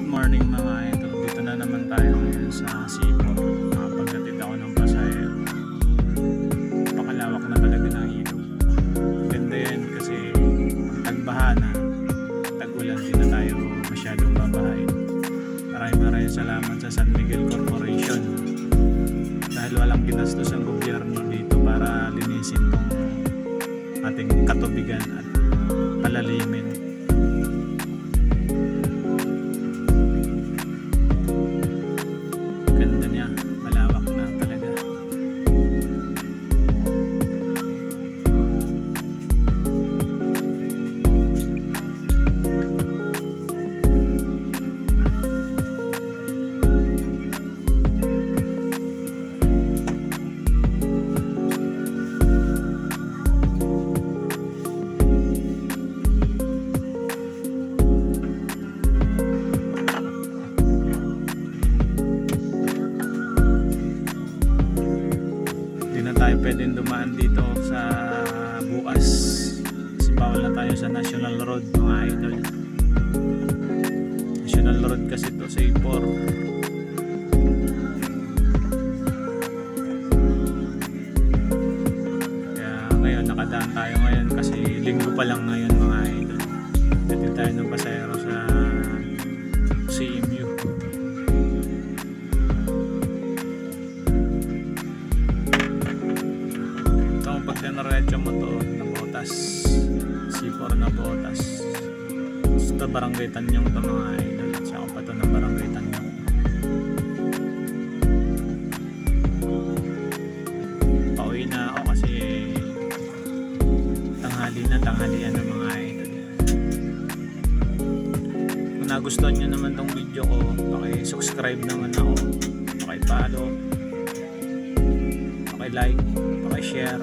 Good morning mga idol. Dito na naman tayo ngayon sa Sipor. Nakapagdatid ako ng pasahero. Pakalawak na talaga ng ilog. Ganda yan kasi tagbaha na, tag-ulan, di na tayo masyadong babahain. Maraming salamat sa San Miguel Corporation dahil walang ginastos ang gobyerno dito para linisin tong ating katubigan at palalimin. Ganda niya, malawak na talaga. Tayo pwedeng dumaan dito sa bukas kasi bawal na tayo sa National Road mga idol. National Road kasi ito sa Sipor. Kaya ngayon nakadaan tayo ngayon kasi linggo pa lang ngayon mga idol. Pwede tayo ng pasahero sa CMU. Pag dinaretso mo to na botas, Sipor na botas, ito barangay Tanyong to mga idol. Saka pa to na barangay Tanyong. Pauwi na ako kasi tanghalian ng mga idol. Kung nagustuhan nyo naman tong video ko, paki-subscribe naman ako, paki-follow, paki-like, paki-share.